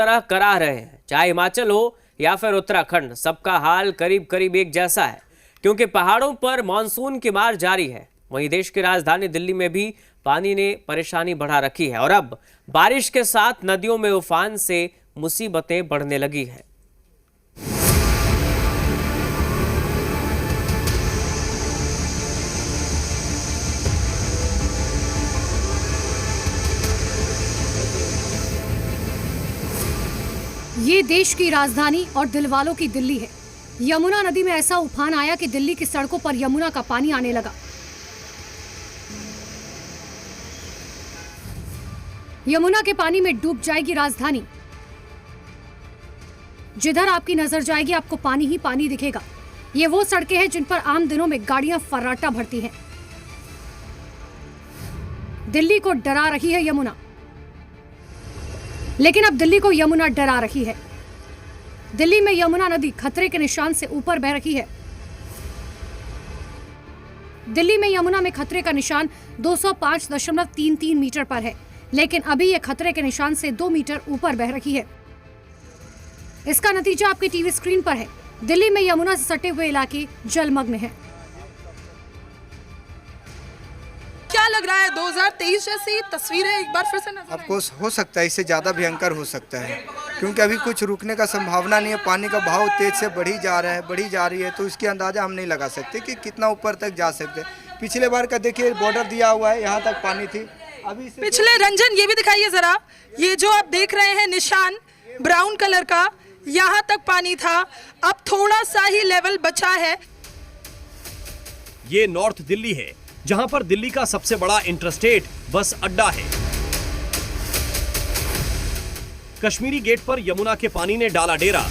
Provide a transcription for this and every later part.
तरह करा रहे हैं। चाहे हिमाचल हो या फिर उत्तराखंड, सबका हाल करीब करीब एक जैसा है, क्योंकि पहाड़ों पर मानसून की मार जारी है। वहीं देश की राजधानी दिल्ली में भी पानी ने परेशानी बढ़ा रखी है और अब बारिश के साथ नदियों में उफान से मुसीबतें बढ़ने लगी हैं। ये देश की राजधानी और दिलवालों की दिल्ली है। यमुना नदी में ऐसा उफान आया कि दिल्ली की सड़कों पर यमुना का पानी आने लगा। यमुना के पानी में डूब जाएगी राजधानी। जिधर आपकी नजर जाएगी आपको पानी ही पानी दिखेगा। ये वो सड़कें हैं जिन पर आम दिनों में गाड़ियां फर्राटा भरती हैं। दिल्ली को डरा रही है यमुना, लेकिन अब दिल्ली को यमुना डरा रही है। दिल्ली में यमुना नदी खतरे के निशान से ऊपर बह रही है। दिल्ली में यमुना में खतरे का निशान 205.33 मीटर पर है, लेकिन अभी यह खतरे के निशान से 2 मीटर ऊपर बह रही है। इसका नतीजा आपके टीवी स्क्रीन पर है। दिल्ली में यमुना से सटे हुए इलाके जलमग्न हैं। क्या लग रहा है 2023 जैसी तस्वीरें एक बार फिर से नजर आपको हो सकता है, इससे ज़्यादा भयंकर हो सकता है, क्योंकि अभी कुछ रुकने का संभावना नहीं है। पानी का बहाव तेज से बढ़ी जा रही है, तो इसकी अंदाज़ा हम नहीं लगा सकते कि कितना ऊपर तक जा सकते। पिछले बार का देखिए, बॉर्डर दिया हुआ है, यहाँ तक पानी थी। अभी पिछले रंजन ये भी दिखाइए जरा, ये जो आप देख रहे हैं निशान ब्राउन कलर का, यहाँ तक पानी था, अब थोड़ा सा ही लेवल बचा है। ये नॉर्थ दिल्ली है, जहां पर दिल्ली का सबसे बड़ा इंटरस्टेट बस अड्डा है। कश्मीरी गेट पर यमुना के पानी ने डाला डेरा,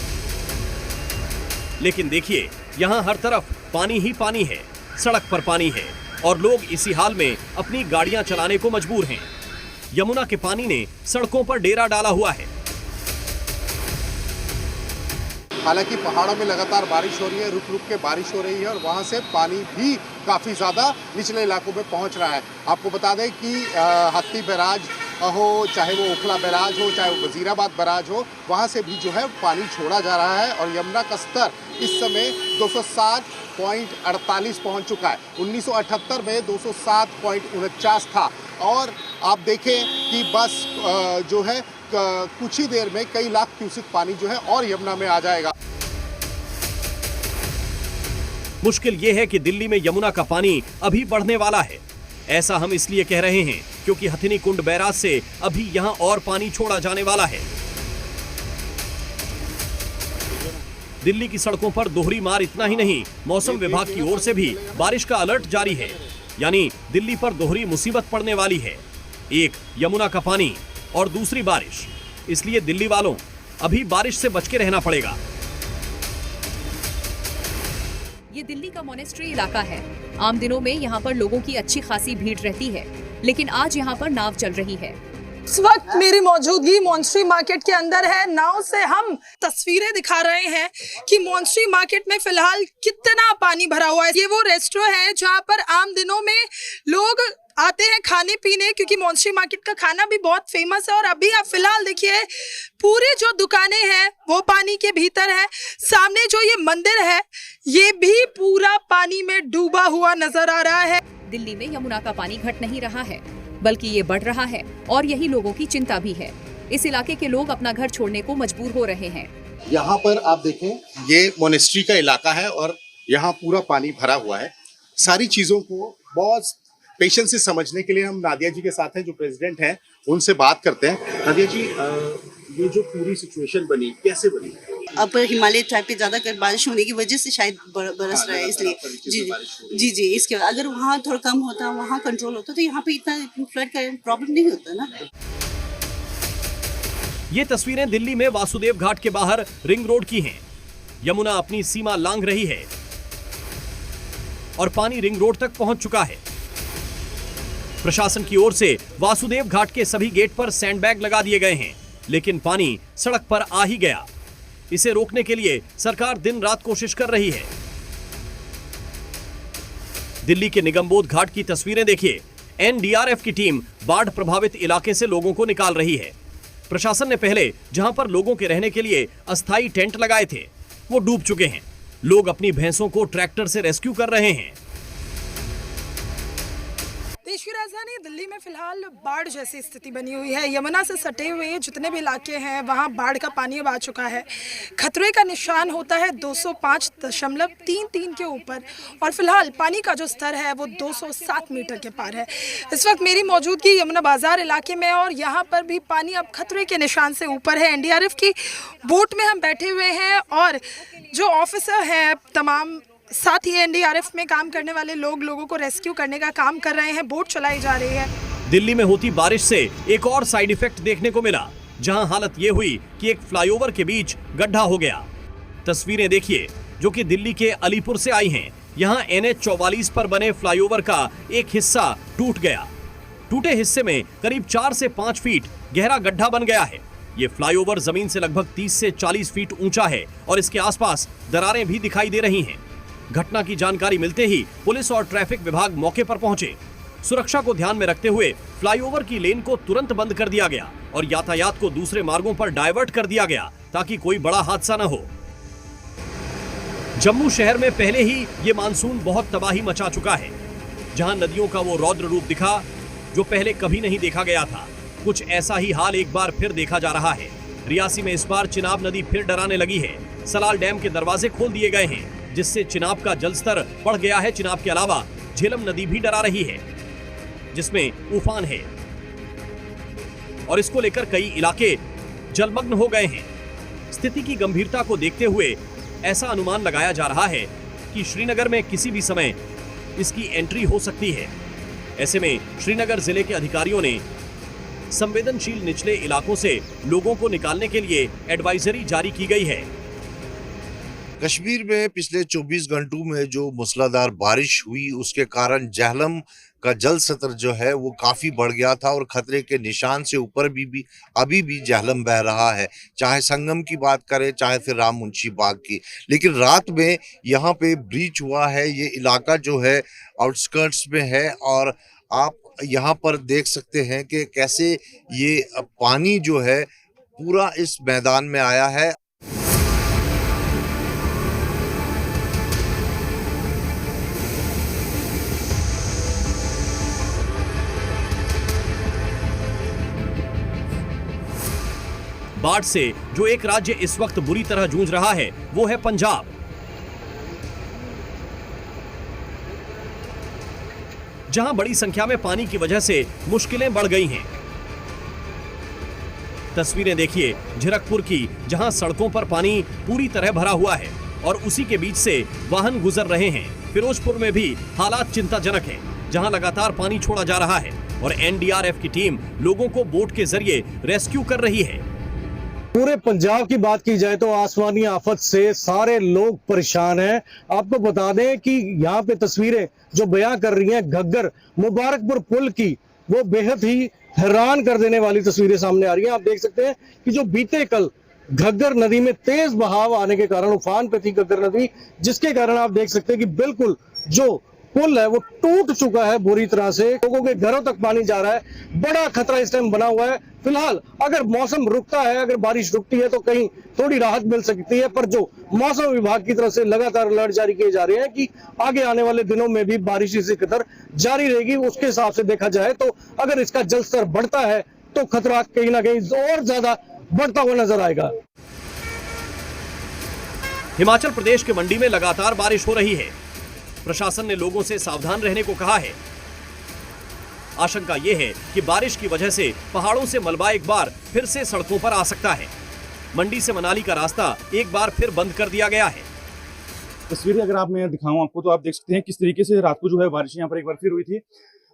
लेकिन देखिए यहां हर तरफ पानी ही पानी है। सड़क पर पानी है और लोग इसी हाल में अपनी गाड़ियां चलाने को मजबूर हैं। यमुना के पानी ने सड़कों पर डेरा डाला हुआ है। हालांकि पहाड़ों में लगातार बारिश हो रही है, रुक रुक के बारिश हो रही है और वहां से पानी भी काफ़ी ज़्यादा निचले इलाकों में पहुंच रहा है। आपको बता दें कि हाथी बैराज हो, चाहे वो ओखला बैराज हो, चाहे वो वजीराबाद बैराज हो, वहां से भी जो है पानी छोड़ा जा रहा है और यमुना का स्तर इस समय 207.48 पहुँच चुका है। 1978 में 207.49 था और आप देखें कि बस जो है कुछ ही देर में कई लाख क्यूसेक पानी जो है और यमुना में आ जाएगा। मुश्किल यह है कि दिल्ली में यमुना का पानी अभी बढ़ने वाला है। ऐसा हम इसलिए कह रहे हैं क्योंकि हथिनी कुंड बैराज से अभी यहां और पानी छोड़ा जाने वाला है। दिल्ली की सड़कों पर दोहरी मार इतना ही नहीं, मौसम विभाग की ओर से भी बारिश का अलर्ट जारी है, यानी दिल्ली पर दोहरी मुसीबत पड़ने वाली है। एक यमुना का पानी और दूसरी बारिश, इसलिए दिल्ली वालों अभी बारिश से बच के रहना पड़ेगा। ये दिल्ली का मोनेस्ट्री इलाका है। आम दिनों में यहाँ पर लोगों की अच्छी खासी भीड़ रहती है, लेकिन आज यहाँ पर नाव चल रही है। इस वक्त मेरी मौजूदगी मोंस्ट्री मार्केट के अंदर है। नाव से हम तस्वीरें दिखा रहे हैं कि मोंस्ट्री मार्केट में फिलहाल कितना पानी भरा हुआ है। ये वो रेस्टोरेंट है जहाँ पर आम दिनों में लोग आते हैं खाने पीने, क्योंकि मोंस्ट्री मार्केट का खाना भी बहुत फेमस है। और अभी आप फिलहाल देखिए, पूरी जो दुकानें हैं वो पानी के भीतर है। सामने जो ये मंदिर है ये भी पूरा पानी में डूबा हुआ नजर आ रहा है। दिल्ली में यमुना का पानी घट नहीं रहा है, बल्कि ये बढ़ रहा है और यही लोगों की चिंता भी है। इस इलाके के लोग अपना घर छोड़ने को मजबूर हो रहे हैं। यहाँ पर आप देखें, ये मोनेस्ट्री का इलाका है और यहाँ पूरा पानी भरा हुआ है। सारी चीजों को बहुत पेशेंस से समझने के लिए हम नादिया जी के साथ हैं, जो प्रेसिडेंट हैं, उनसे बात करते हैं। नादिया जी, ये जो पूरी सिचुएशन बनी, कैसे बनी? अब हिमालय ट्राइब पे ज्यादा बारिश होने की वजह से शायद बरस रहा है, इसलिए जी इसके बाद अगर वहाँ थोड़ा कम होता, वहाँ कंट्रोल होता, तो यहाँ पे इतना फ्लड का प्रॉब्लम नहीं होता ना। ये तस्वीरें दिल्ली में वासुदेव घाट के बाहर रिंग रोड की हैं। यमुना अपनी सीमा लांघ रही है और पानी रिंग रोड तक पहुंच चुका है। प्रशासन की ओर से वासुदेव घाट के सभी गेट पर सैंडबैग लगा दिए गए हैं, लेकिन पानी सड़क पर आ ही गया। इसे रोकने के लिए सरकार दिन रात कोशिश कर रही है। दिल्ली के निगमबोध घाट की तस्वीरें देखिए। एनडीआरएफ की टीम बाढ़ प्रभावित इलाके से लोगों को निकाल रही है। प्रशासन ने पहले जहां पर लोगों के रहने के लिए अस्थायी टेंट लगाए थे वो डूब चुके हैं। लोग अपनी भैंसों को ट्रैक्टर से रेस्क्यू कर रहे हैं। देश की राजधानी दिल्ली में फिलहाल बाढ़ जैसी स्थिति बनी हुई है। यमुना से सटे हुए जितने भी इलाके हैं वहां बाढ़ का पानी अब आ चुका है। खतरे का निशान होता है 205.33 के ऊपर और फिलहाल पानी का जो स्तर है वो 207 मीटर के पार है। इस वक्त मेरी मौजूदगी यमुना बाजार इलाके में और यहाँ पर भी पानी अब खतरे के निशान से ऊपर है। एनडीआरएफ की बोट में हम बैठे हुए हैं और जो ऑफिसर हैं तमाम साथ ही एनडीआरएफ में काम करने वाले लोगों को रेस्क्यू करने का काम कर रहे हैं। बोट चलाई जा रही है। दिल्ली में होती बारिश से एक और साइड इफेक्ट देखने को मिला, जहां हालत ये हुई कि एक फ्लाईओवर के बीच गड्ढा हो गया। तस्वीरें देखिए जो कि दिल्ली के अलीपुर से आई हैं। यहां NH 44 पर बने फ्लाईओवर का एक हिस्सा टूट गया। टूटे हिस्से में करीब 4 से 5 फीट गहरा गड्ढा बन गया है। ये फ्लाईओवर जमीन से लगभग 30 से 40 फीट ऊंचा है और इसके आसपास दरारें भी दिखाई दे रही हैं। घटना की जानकारी मिलते ही पुलिस और ट्रैफिक विभाग मौके पर पहुंचे। सुरक्षा को ध्यान में रखते हुए फ्लाईओवर की लेन को तुरंत बंद कर दिया गया और यातायात को दूसरे मार्गों पर डायवर्ट कर दिया गया ताकि कोई बड़ा हादसा न हो। जम्मू शहर में पहले ही ये मानसून बहुत तबाही मचा चुका है, जहां नदियों का वो रौद्र रूप दिखा जो पहले कभी नहीं देखा गया था। कुछ ऐसा ही हाल एक बार फिर देखा जा रहा है। रियासी में इस बार चिनाब नदी फिर डराने लगी है। सलाल डैम के दरवाजे खोल दिए गए हैं, जिससे चिनाब का जलस्तर बढ़ गया है। चिनाब के अलावा झेलम नदी भी डरा रही है, जिसमें उफान है और इसको लेकर कई इलाके जलमग्न हो गए हैं। स्थिति की गंभीरता को देखते हुए ऐसा अनुमान लगाया जा रहा है कि श्रीनगर में किसी भी समय इसकी एंट्री हो सकती है। ऐसे में श्रीनगर जिले के अधिकारियों ने संवेदनशील निचले इलाकों से लोगों को निकालने के लिए एडवाइजरी जारी की गई है। कश्मीर में पिछले 24 घंटों में जो मूसलाधार बारिश हुई उसके कारण झेलम का जल स्तर जो है वो काफ़ी बढ़ गया था और खतरे के निशान से ऊपर भी अभी भी झेलम बह रहा है, चाहे संगम की बात करें चाहे फिर राम मुंशी बाग की। लेकिन रात में यहाँ पे ब्रीच हुआ है। ये इलाका जो है आउटस्कर्ट्स में है और आप यहाँ पर देख सकते हैं कि कैसे ये पानी जो है पूरा इस मैदान में आया है। बाढ़ से जो एक राज्य इस वक्त बुरी तरह जूझ रहा है वो है पंजाब। जहां बड़ी संख्या में पानी की वजह से मुश्किलें बढ़ गई हैं। तस्वीरें देखिए झिरकपुर की, जहां सड़कों पर पानी पूरी तरह भरा हुआ है और उसी के बीच से वाहन गुजर रहे हैं। फिरोजपुर में भी हालात चिंताजनक है, जहां लगातार पानी छोड़ा जा रहा है और एनडीआरएफ की टीम लोगों को बोट के जरिए रेस्क्यू कर रही है। पूरे पंजाब की बात की जाए तो आसमानी आफत से सारे लोग परेशान हैं। आपको बता दें कि यहाँ पे तस्वीरें जो बयां कर रही हैं घग्गर मुबारकपुर पुल की, वो बेहद ही हैरान कर देने वाली तस्वीरें सामने आ रही हैं। आप देख सकते हैं कि जो बीते कल घग्गर नदी में तेज बहाव आने के कारण उफान पे थी घग्गर नदी, जिसके कारण आप देख सकते हैं कि बिल्कुल जो पुल है वो टूट चुका है बुरी तरह से। लोगों के घरों तक पानी जा रहा है। बड़ा खतरा इस टाइम बना हुआ है। फिलहाल अगर मौसम रुकता है, अगर बारिश रुकती है तो कहीं थोड़ी राहत मिल सकती है, पर जो मौसम विभाग की तरफ से लगातार अलर्ट जारी किए जा रहे हैं कि आगे आने वाले दिनों में भी बारिश इसी कदर जारी रहेगी। उसके हिसाब से देखा जाए तो अगर इसका जल स्तर बढ़ता है तो खतरा कहीं ना कहीं और ज्यादा बढ़ता हुआ नजर आएगा। हिमाचल प्रदेश के मंडी में लगातार बारिश हो रही है। प्रशासन ने लोगों से सावधान रहने को कहा है। आशंका यह है कि बारिश की वजह से पहाड़ों से मलबा एक बार फिर से सड़कों पर आ सकता है। मंडी से मनाली का रास्ता एक बार फिर बंद कर दिया गया है। तस्वीरें अगर आप मैं दिखाऊं आपको तो आप देख सकते हैं किस तरीके से रात को जो है बारिश यहाँ पर एक बार फिर हुई थी।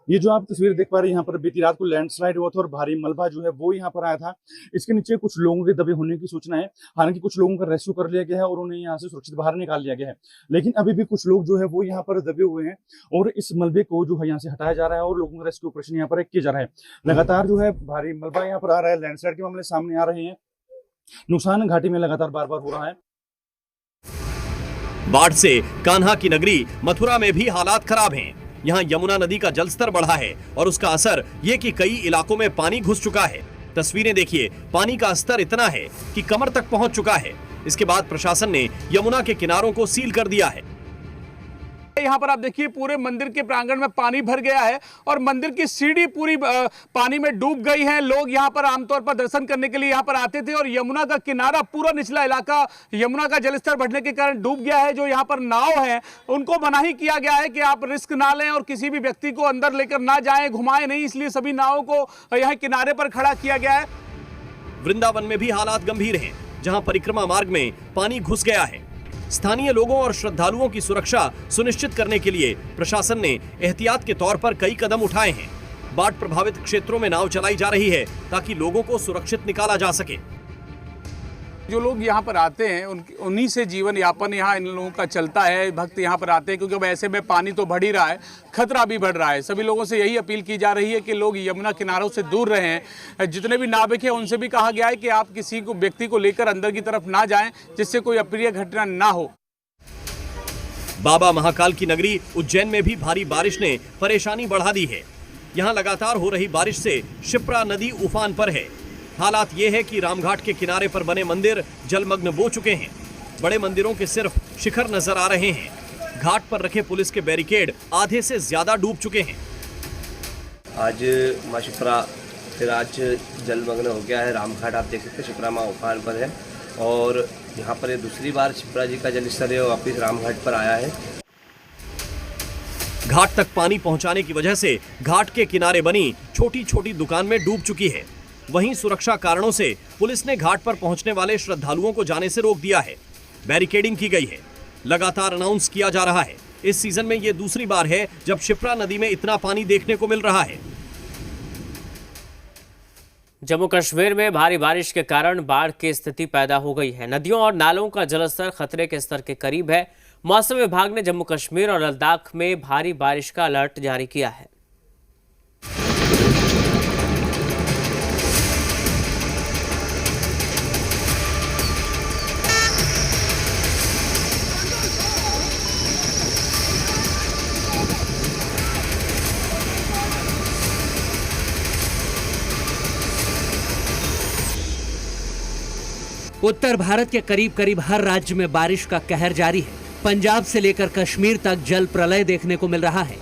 ये जो आप तस्वीर देख पा रहे हैं यहाँ पर बीती रात को लैंडस्लाइड हुआ था और भारी मलबा जो है वो यहाँ पर आया था। इसके नीचे कुछ लोगों के दबे होने की सूचना है। हालांकि कुछ लोगों का रेस्क्यू कर लिया गया है और उन्हें यहाँ से सुरक्षित बाहर निकाल लिया गया है, लेकिन अभी भी कुछ लोग जो है वो यहाँ पर दबे हुए हैं और इस मलबे को जो है यहाँ से हटाया जा रहा है और लोगों का रेस्क्यू ऑपरेशन यहाँ पर किया जा रहा है। लगातार जो है भारी मलबा यहाँ पर आ रहा है, लैंडस्लाइड के मामले सामने आ रहे हैं, नुकसान घाटी में लगातार बार बार हो रहा है। बाढ़ से कान्हा की नगरी मथुरा में भी हालात खराब हैं। यहाँ यमुना नदी का जलस्तर बढ़ा है और उसका असर ये कि कई इलाकों में पानी घुस चुका है। तस्वीरें देखिए, पानी का स्तर इतना है कि कमर तक पहुंच चुका है। इसके बाद प्रशासन ने यमुना के किनारों को सील कर दिया है। यहाँ पर आप देखिए पूरे मंदिर के प्रांगण में पानी भर गया है और मंदिर की सीढ़ी पूरी पानी में डूब गई है। लोग यहाँ पर आमतौर पर दर्शन करने के लिए यहाँ पर आते थे और यमुना का किनारा, पूरा निचला इलाका यमुना का जलस्तर बढ़ने के कारण डूब गया है। जो यहाँ पर नाव है उनको मनाही किया गया है कि आप रिस्क ना लें और किसी भी व्यक्ति को अंदर लेकर ना जाएं, घुमाएं नहीं, इसलिए सभी नावों को यहाँ किनारे पर खड़ा किया गया है। वृंदावन में भी हालात गंभीर हैं, जहां परिक्रमा मार्ग में पानी घुस गया है। स्थानीय लोगों और श्रद्धालुओं की सुरक्षा सुनिश्चित करने के लिए प्रशासन ने एहतियात के तौर पर कई कदम उठाए हैं। बाढ़ प्रभावित क्षेत्रों में नाव चलाई जा रही है ताकि लोगों को सुरक्षित निकाला जा सके। जो लोग यहाँ पर आते हैं उन्हीं से जीवन यापन यहाँ इन लोगों का चलता है। भक्त यहाँ पर आते हैं क्योंकि अब ऐसे में पानी तो बढ़ ही रहा है, खतरा भी बढ़ रहा है। सभी लोगों से यही अपील की जा रही है कि लोग यमुना किनारों से दूर रहें। जितने भी नाविक हैं उनसे भी कहा गया है कि आप किसी को व्यक्ति को लेकर अंदर की तरफ ना जाएं, जिससे कोई अप्रिय घटना ना हो। बाबा महाकाल की नगरी उज्जैन में भी भारी बारिश ने परेशानी बढ़ा दी है। यहाँ लगातार हो रही बारिश से शिप्रा नदी उफान पर है। हालात ये है कि रामघाट के किनारे पर बने मंदिर जलमग्न हो चुके हैं। बड़े मंदिरों के सिर्फ शिखर नजर आ रहे हैं। घाट पर रखे पुलिस के बैरिकेड आधे से ज्यादा डूब चुके हैं। आज माँ शिप्रा फिर आज जलमग्न हो गया है। रामघाट आप देख सकते हैं शिप्रा माँ उफान पर है और यहाँ पर दूसरी बार शिप्रा जी का जलस्तर है वापिस रामघाट पर आया है। घाट तक पानी पहुंचाने की वजह से घाट के किनारे बनी छोटी छोटी दुकान में डूब चुकी है। वहीं सुरक्षा कारणों से पुलिस ने घाट पर पहुंचने वाले श्रद्धालुओं को जाने से रोक दिया है। बैरिकेडिंग की गई है। लगातार अनाउंस किया जा रहा है। इस सीजन में यह दूसरी बार है जब शिप्रा नदी में इतना पानी देखने को मिल रहा है। जम्मू कश्मीर में भारी बारिश के कारण बाढ़ की स्थिति पैदा हो गई है। नदियों और नालों का जलस्तर खतरे के स्तर के करीब है। मौसम विभाग ने जम्मू कश्मीर और लद्दाख में भारी बारिश का अलर्ट जारी किया है। उत्तर भारत के करीब करीब हर राज्य में बारिश का कहर जारी है। पंजाब से लेकर कश्मीर तक जल प्रलय देखने को मिल रहा है।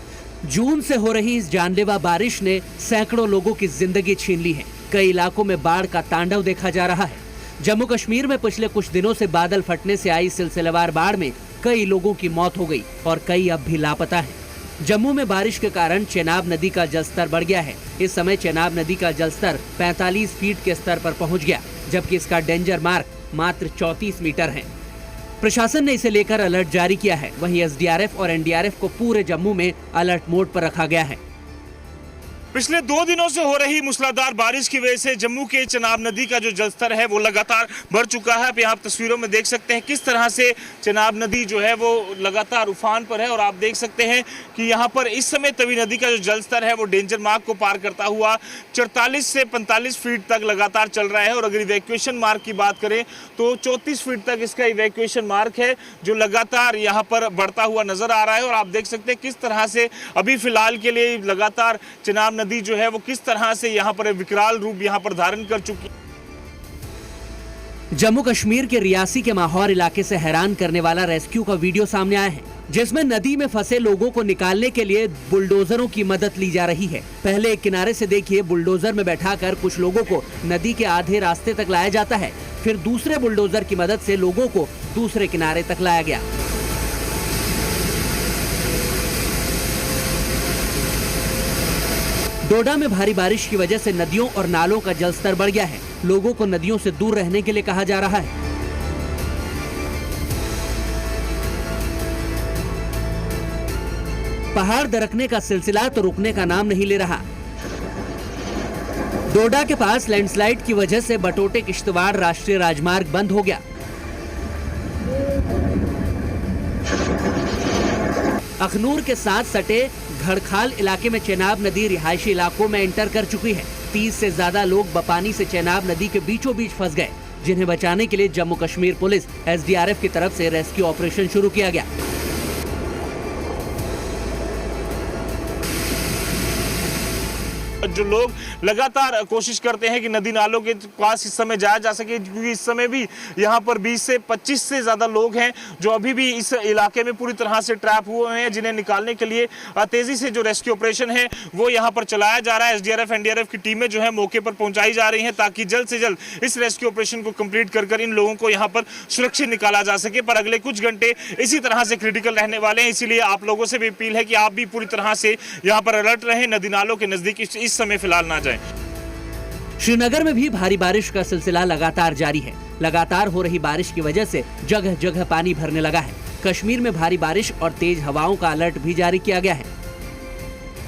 जून से हो रही इस जानलेवा बारिश ने सैकड़ों लोगों की जिंदगी छीन ली है। कई इलाकों में बाढ़ का तांडव देखा जा रहा है। जम्मू कश्मीर में पिछले कुछ दिनों से बादल फटने से आई सिलसिलेवार बाढ़ में कई लोगों की मौत हो गई और कई अब भी लापता हैं। जम्मू में बारिश के कारण चेनाब नदी का जलस्तर बढ़ गया है। इस समय चेनाब नदी का जलस्तर 45 फीट के स्तर पर पहुंच गया, जबकि इसका डेंजर मार्क मात्र 34 मीटर है। प्रशासन ने इसे लेकर अलर्ट जारी किया है। वहीं एसडीआरएफ और एनडीआरएफ को पूरे जम्मू में अलर्ट मोड पर रखा गया है। पिछले 2 दिनों से हो रही मूसलाधार बारिश की वजह से जम्मू के चेनाब नदी का जो जलस्तर है वो लगातार बढ़ चुका है। आप यहाँ तस्वीरों में देख सकते हैं किस तरह से चेनाब नदी जो है वो लगातार उफान पर है और आप देख सकते हैं कि यहाँ पर इस समय तवी नदी का जो जलस्तर है वो डेंजर मार्क को पार करता हुआ 44 से 45 फीट तक लगातार चल रहा है। और अगर इवैक्यूएशन मार्क की बात करें तो 34 फीट तक इसका इवैक्यूएशन मार्क है जो लगातार यहाँ पर बढ़ता हुआ नजर आ रहा है। और आप देख सकते हैं किस तरह से अभी फिलहाल के लिए लगातार चेनाब नदी जो है वो किस तरह से यहाँ पर विकराल रूप यहाँ पर धारण कर चुकी है। जम्मू कश्मीर के रियासी के माहौर इलाके से हैरान करने वाला रेस्क्यू का वीडियो सामने आया है, जिसमें नदी में फंसे लोगों को निकालने के लिए बुलडोजरों की मदद ली जा रही है। पहले एक किनारे से देखिए बुलडोजर में बैठाकर कुछ लोगों को नदी के आधे रास्ते तक लाया जाता है, फिर दूसरे बुलडोजर की मदद से लोगों को दूसरे किनारे तक लाया गया। डोडा में भारी बारिश की वजह से नदियों और नालों का जलस्तर बढ़ गया है। लोगों को नदियों से दूर रहने के लिए कहा जा रहा है। पहाड़ दरकने का सिलसिला तो रुकने का नाम नहीं ले रहा। डोडा के पास लैंडस्लाइड की वजह से बटोटे किश्तवाड़ राष्ट्रीय राजमार्ग बंद हो गया। अखनूर के साथ सटे घड़खाल इलाके में चेनाब नदी रिहायशी इलाकों में एंटर कर चुकी है। 30 से ज्यादा लोग बपानी से चेनाब नदी के बीचों बीच फंस गए, जिन्हें बचाने के लिए जम्मू कश्मीर पुलिस एसडीआरएफ की तरफ से रेस्क्यू ऑपरेशन शुरू किया गया। जो लोग लगातार कोशिश करते हैं कि नदी नालों के पास इस समय जाया जा सके, क्योंकि इस समय भी यहाँ पर 20 से 25 से ज़्यादा लोग हैं जो अभी भी इस इलाके में पूरी तरह से ट्रैप हुए हैं, जिन्हें निकालने के लिए तेजी से जो रेस्क्यू ऑपरेशन है वो यहाँ पर चलाया जा रहा है। एसडीआरएफ एनडीआरएफ की टीमें जो है मौके पर पहुंचाई जा रही हैं ताकि जल्द से जल्द इस रेस्क्यू ऑपरेशन को कंप्लीट कर इन लोगों को यहाँ पर सुरक्षित निकाला जा सके। पर अगले कुछ घंटे इसी तरह से क्रिटिकल रहने वाले हैं, इसीलिए आप लोगों से भी अपील है कि आप भी पूरी तरह से यहाँ पर अलर्ट रहें, नदी नालों के नजदीक इस समय फिलहाल ना जाएं। श्रीनगर में भी भारी बारिश का सिलसिला लगातार जारी है। लगातार हो रही बारिश की वजह से जगह जगह पानी भरने लगा है। कश्मीर में भारी बारिश और तेज हवाओं का अलर्ट भी जारी किया गया है।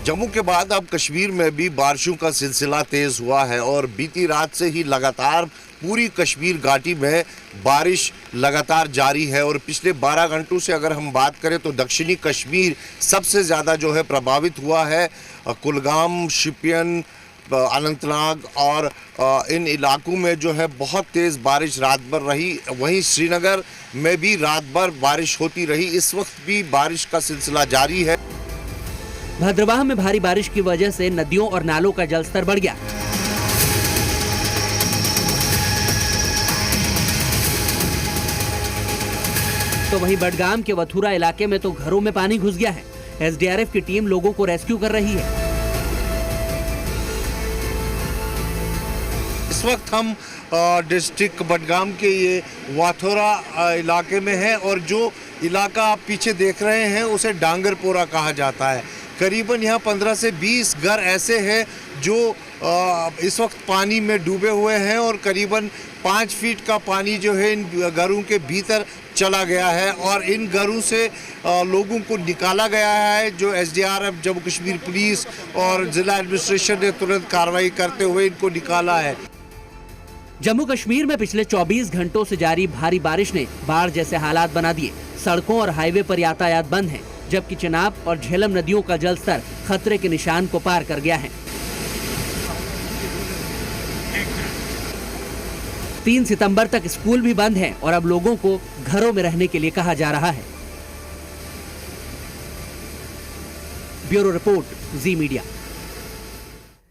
जम्मू के बाद अब कश्मीर में भी बारिशों का सिलसिला तेज हुआ है और बीती रात से ही लगातार पूरी कश्मीर घाटी में बारिश लगातार जारी है। और पिछले 12 घंटों से अगर हम बात करें तो दक्षिणी कश्मीर सबसे ज़्यादा जो है प्रभावित हुआ है। कुलगाम, शिपियन, अनंतनाग और इन इलाकों में जो है बहुत तेज़ बारिश रात भर रही। वहीं श्रीनगर में भी रात भर बारिश होती रही। इस वक्त भी बारिश का सिलसिला जारी है। भद्रवाह में भारी बारिश की वजह से नदियों और नालों का जलस्तर बढ़ गया। तो वहीं बडगाम के वथुरा इलाके में तो घरों में पानी घुस गया है। एसडीआरएफ की टीम लोगों को रेस्क्यू कर रही है। इस वक्त हम डिस्ट्रिक्ट बडगाम के ये वाथोरा इलाके में हैं और जो इलाका आप पीछे देख रहे हैं उसे डांगरपोरा कहा जाता है। करीबन यहाँ 15 से 20 घर ऐसे हैं जो इस वक्त पानी में डूबे हुए हैं और करीबन 5 फीट का पानी जो है इन घरों के भीतर चला गया है और इन घरों से लोगों को निकाला गया है। जो एसडीआरएफ, जम्मू कश्मीर पुलिस और जिला एडमिनिस्ट्रेशन ने तुरंत कार्रवाई करते हुए इनको निकाला है। जम्मू कश्मीर में पिछले 24 घंटों से जारी भारी बारिश ने बाढ़ जैसे हालात बना दिए। सड़कों और हाईवे पर यातायात बंद है, जबकि चिनाब और झेलम नदियों का जलस्तर खतरे के निशान को पार कर गया है। 3 सितंबर तक स्कूल भी बंद हैं और अब लोगों को घरों में रहने के लिए कहा जा रहा है। ब्यूरो रिपोर्ट, जी मीडिया।